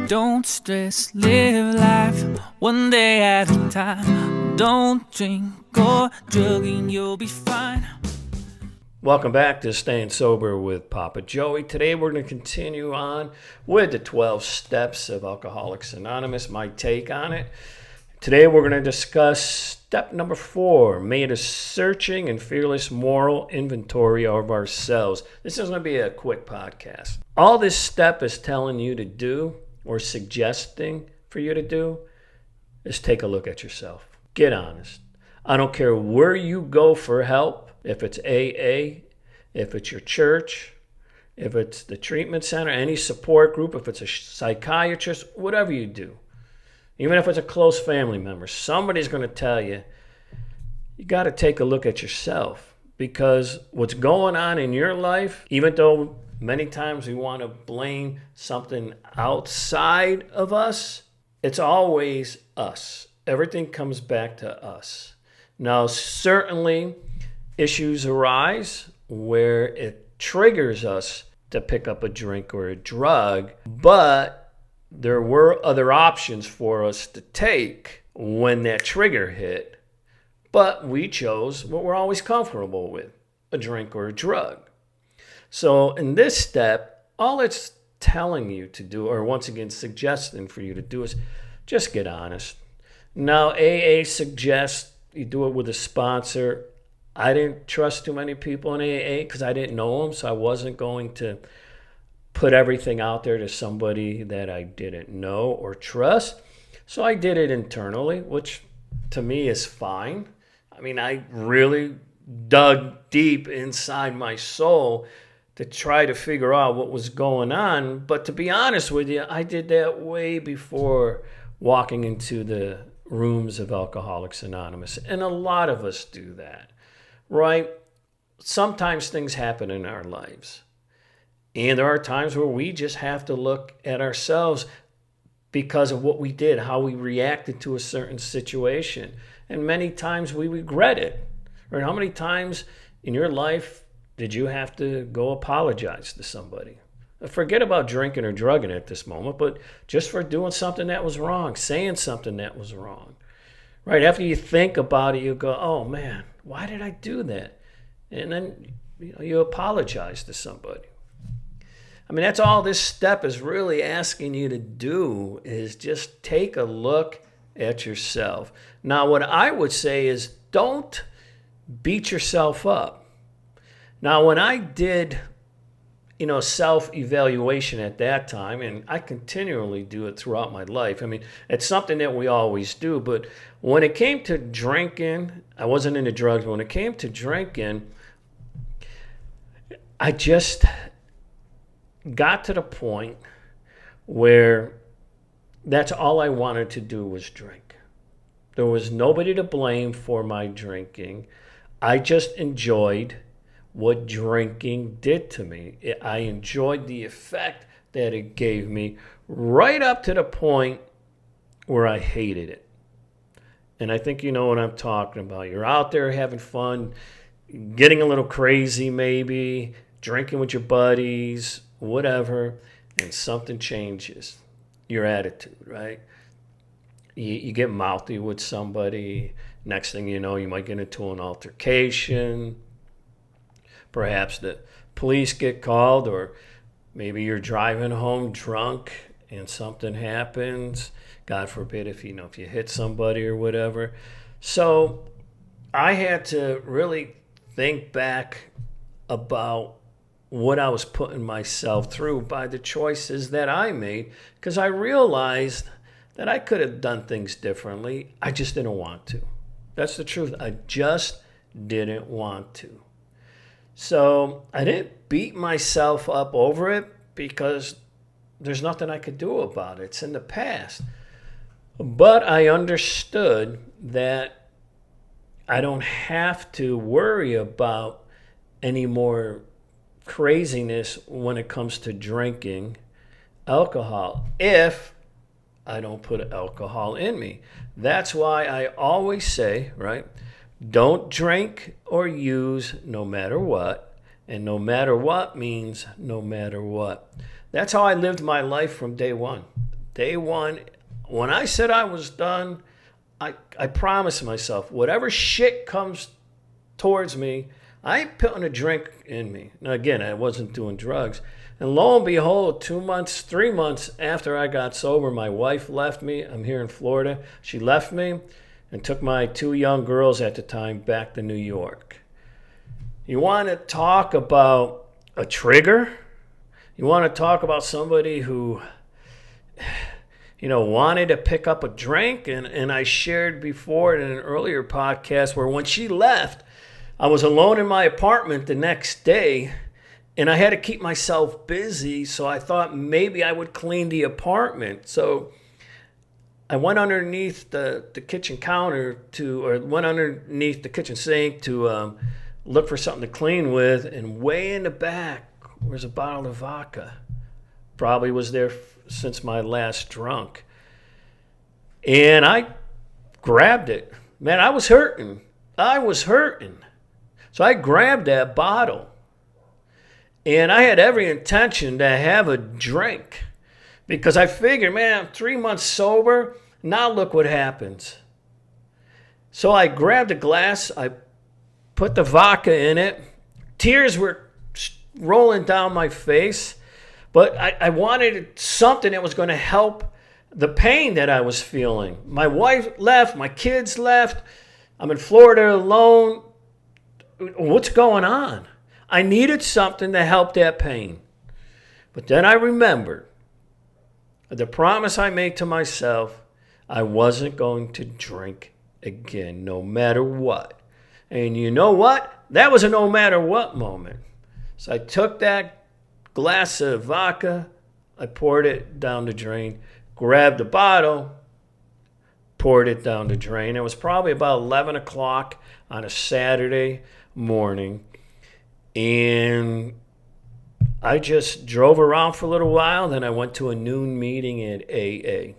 Don't stress, live life one day at a time. Don't drink or drug and you'll be fine. Welcome back to Staying Sober with Papa Joey. Today we're going to continue on with the 12 steps of Alcoholics Anonymous, my take on it. Today we're going to discuss step number 4, made a searching and fearless moral inventory of ourselves. This is going to be a quick podcast. All this step is telling you to do or suggesting for you to do is take a look at yourself. Get honest. I don't care where you go for help, if it's AA, if it's your church, if it's the treatment center, any support group, if it's a psychiatrist, whatever you do. Even if it's a close family member, somebody's going to tell you, you got to take a look at yourself, because what's going on in your life, even though many times we want to blame something outside of us, it's always us. Everything comes back to us. Now, certainly issues arise where it triggers us to pick up a drink or a drug, but there were other options for us to take when that trigger hit, but we chose what we're always comfortable with, a drink or a drug. So in this step, all it's telling you to do, or once again suggesting for you to do, is just get honest. Now, AA suggests you do it with a sponsor. I didn't trust too many people in AA because I didn't know them, so I wasn't going to put everything out there to somebody that I didn't know or trust. So I did it internally, which to me is fine. I mean, I really dug deep inside my soul to try to figure out what was going on. But to be honest with you, I did that way before walking into the rooms of Alcoholics Anonymous. And a lot of us do that, right? Sometimes things happen in our lives. And there are times where we just have to look at ourselves because of what we did, how we reacted to a certain situation. And many times we regret it. Right? How many times in your life did you have to go apologize to somebody? Forget about drinking or drugging at this moment, but just for doing something that was wrong, saying something that was wrong. Right? After you think about it, you go, oh man, why did I do that? And then you apologize to somebody. I mean, that's all this step is really asking you to do, is just take a look at yourself. Now, what I would say is don't beat yourself up. Now, when I did, self-evaluation at that time, and I continually do it throughout my life. I mean, it's something that we always do, but when it came to drinking, I wasn't into drugs, but when it came to drinking, I just got to the point where that's all I wanted to do was drink. There was nobody to blame for my drinking. I just enjoyed what drinking did to me. I enjoyed the effect that it gave me, right up to the point where I hated it. And I think you know what I'm talking about. You're out there having fun, getting a little crazy maybe, drinking with your buddies, whatever, and something changes. Your attitude, right? You get mouthy with somebody. Next thing you know, you might get into an altercation. Perhaps the police get called, or maybe you're driving home drunk and something happens. God forbid if you hit somebody or whatever. So I had to really think back about what I was putting myself through by the choices that I made, because I realized that I could have done things differently. I just didn't want to. That's the truth. I just didn't want to. So I didn't beat myself up over it because there's nothing I could do about it. It's in the past. But I understood that I don't have to worry about any more craziness when it comes to drinking alcohol if I don't put alcohol in me. That's why I always say, right, don't drink or use no matter what. And no matter what means no matter what. That's how I lived my life from day one. Day one, when I said I was done, I promised myself, whatever shit comes towards me, I ain't putting a drink in me. Now, again, I wasn't doing drugs. And lo and behold, 2 months, 3 months after I got sober, my wife left me. I'm here in Florida. She left me and took my 2 young girls at the time back to New York. You want to talk about a trigger? You want to talk about somebody who, wanted to pick up a drink? And I shared before in an earlier podcast where when she left, I was alone in my apartment the next day, and I had to keep myself busy, so I thought maybe I would clean the apartment. So I went underneath the kitchen counter went underneath the kitchen sink to look for something to clean with, and way in the back was a bottle of vodka. Probably was there since my last drunk. And I grabbed it. Man, I was hurting. So I grabbed that bottle. And I had every intention to have a drink because I figured, man, I'm 3 months sober. Now look what happens. So I grabbed a glass. I put the vodka in it. Tears were rolling down my face. But I wanted something that was going to help the pain that I was feeling. My wife left. My kids left. I'm in Florida alone. What's going on? I needed something to help that pain. But then I remembered the promise I made to myself, I wasn't going to drink again, no matter what. And you know what? That was a no matter what moment. So I took that glass of vodka, I poured it down the drain, grabbed the bottle, poured it down the drain. It was probably about 11 o'clock on a Saturday morning. And I just drove around for a little while. Then I went to a noon meeting at AA.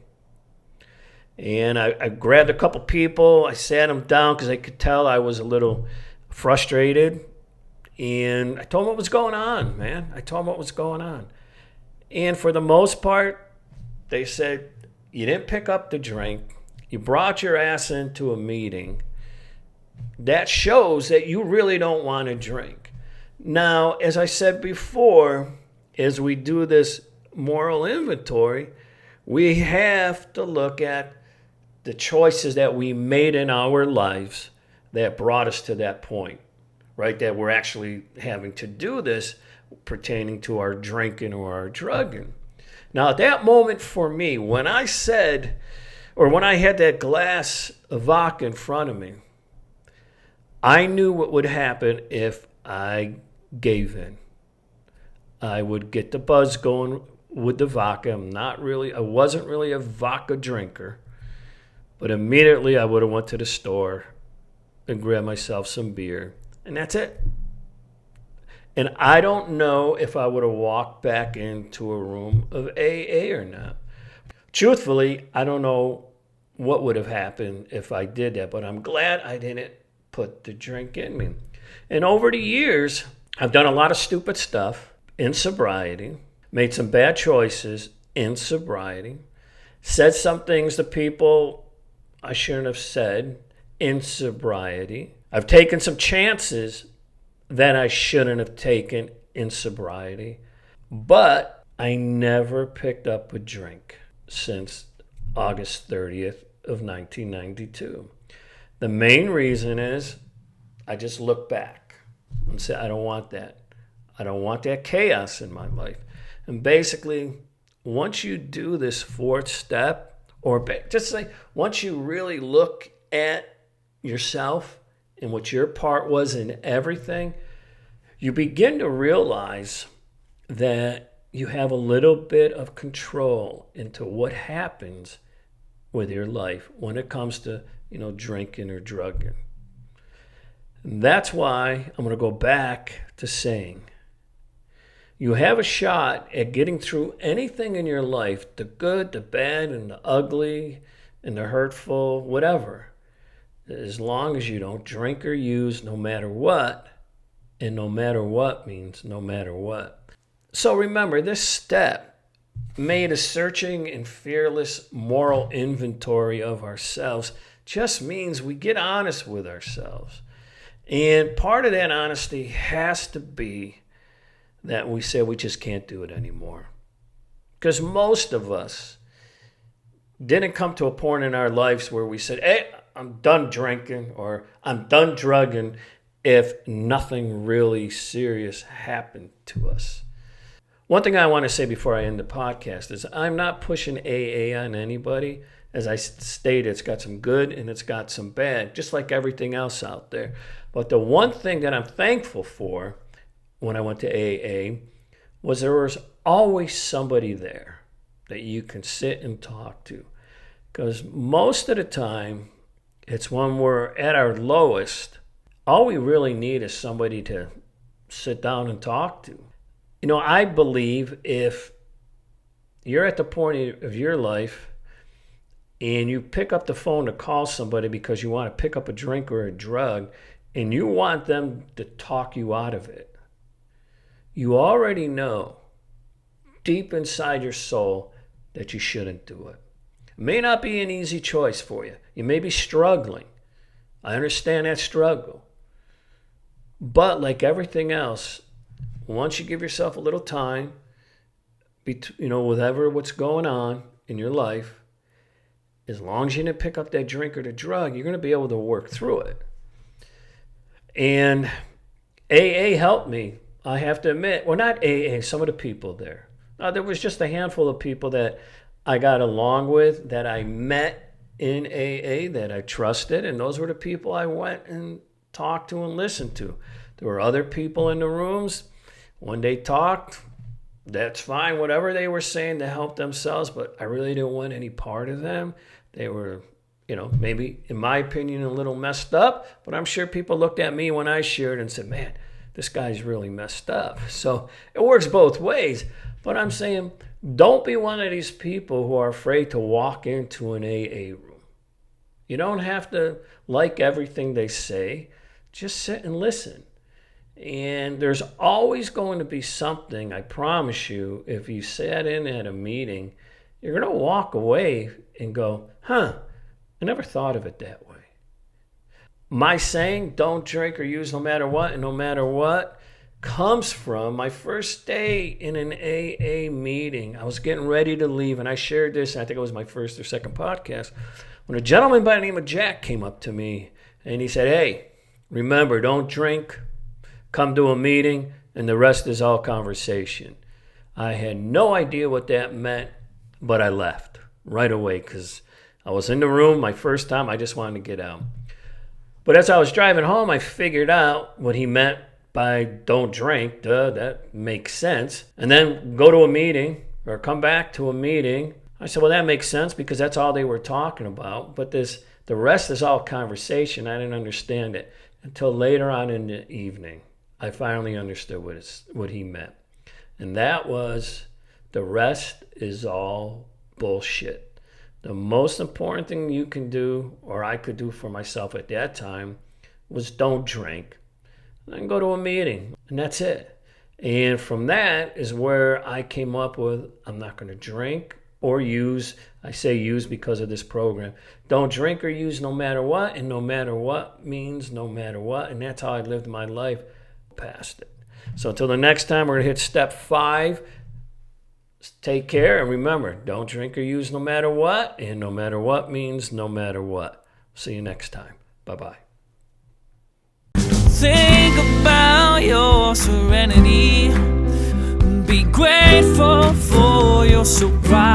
And I grabbed a couple people. I sat them down because I could tell I was a little frustrated. And I told them what was going on, man. And for the most part, they said, you didn't pick up the drink. You brought your ass into a meeting. That shows that you really don't want to drink. Now, as I said before, as we do this moral inventory, we have to look at the choices that we made in our lives that brought us to that point, right? That we're actually having to do this pertaining to our drinking or our drugging. Now, at that moment for me, when I had that glass of vodka in front of me, I knew what would happen if I gave in. I would get the buzz going with the vodka. I wasn't really a vodka drinker, but immediately I would have went to the store and grabbed myself some beer, and that's it. And I don't know if I would have walked back into a room of AA or not. Truthfully, I don't know what would have happened if I did that, but I'm glad I didn't put the drink in me. And over the years, I've done a lot of stupid stuff in sobriety, made some bad choices in sobriety, said some things to people I shouldn't have said in sobriety. I've taken some chances that I shouldn't have taken in sobriety, but I never picked up a drink since August 30th of 1992. The main reason is I just look back and say, I don't want that. I don't want that chaos in my life. And basically, once you do this fourth step, or just say, once you really look at yourself and what your part was in everything, you begin to realize that you have a little bit of control into what happens with your life when it comes to, drinking or drugging. And that's why I'm going to go back to saying, you have a shot at getting through anything in your life, the good, the bad, and the ugly, and the hurtful, whatever, as long as you don't drink or use no matter what, and no matter what means no matter what. So remember, this step made a searching and fearless moral inventory of ourselves just means we get honest with ourselves. And part of that honesty has to be that we say we just can't do it anymore. Because most of us didn't come to a point in our lives where we said, hey, I'm done drinking or I'm done drugging if nothing really serious happened to us. One thing I want to say before I end the podcast is I'm not pushing AA on anybody. As I stated, it's got some good and it's got some bad, just like everything else out there. But the one thing that I'm thankful for when I went to AA was there was always somebody there that you can sit and talk to. Because most of the time, it's when we're at our lowest, all we really need is somebody to sit down and talk to. You know, I believe if you're at the point of your life and you pick up the phone to call somebody because you want to pick up a drink or a drug and you want them to talk you out of it, you already know deep inside your soul that you shouldn't do it. It may not be an easy choice for you. You may be struggling. I understand that struggle. But like everything else, once you give yourself a little time, whatever what's going on in your life, as long as you didn't pick up that drink or the drug, you're going to be able to work through it. And AA helped me, I have to admit. Well, not AA, some of the people there. There was just a handful of people that I got along with, that I met in AA, that I trusted, and those were the people I went and talked to and listened to. There were other people in the rooms. When they talked, that's fine, whatever they were saying to help themselves, but I really didn't want any part of them. They were, maybe, in my opinion, a little messed up, but I'm sure people looked at me when I shared and said, man, this guy's really messed up. So it works both ways, but I'm saying don't be one of these people who are afraid to walk into an AA room. You don't have to like everything they say. Just sit and listen. And there's always going to be something, I promise you, if you sat in at a meeting, you're going to walk away and go, I never thought of it that way. My saying, don't drink or use no matter what and no matter what, comes from my first day in an AA meeting. I was getting ready to leave, and I shared this, I think it was my first or second podcast, when a gentleman by the name of Jack came up to me, and he said, hey, remember, don't drink. Come to a meeting, and the rest is all conversation. I had no idea what that meant, but I left right away because I was in the room my first time. I just wanted to get out. But as I was driving home, I figured out what he meant by don't drink. Duh, that makes sense. And then go to a meeting or come back to a meeting. I said, well, that makes sense because that's all they were talking about. But the rest is all conversation. I didn't understand it until later on in the evening. I finally understood what he meant. And that was, the rest is all bullshit. The most important thing you can do, or I could do for myself at that time, was don't drink. And then go to a meeting, and that's it. And from that is where I came up with, I'm not going to drink or use. I say use because of this program. Don't drink or use no matter what, and no matter what means no matter what. And that's how I lived my life past it. So until the next time, we're going to hit step 5. Take care, and remember, don't drink or use no matter what, and no matter what means no matter what. See you next time. Bye-bye. Think about your serenity. Be grateful for your sobriety.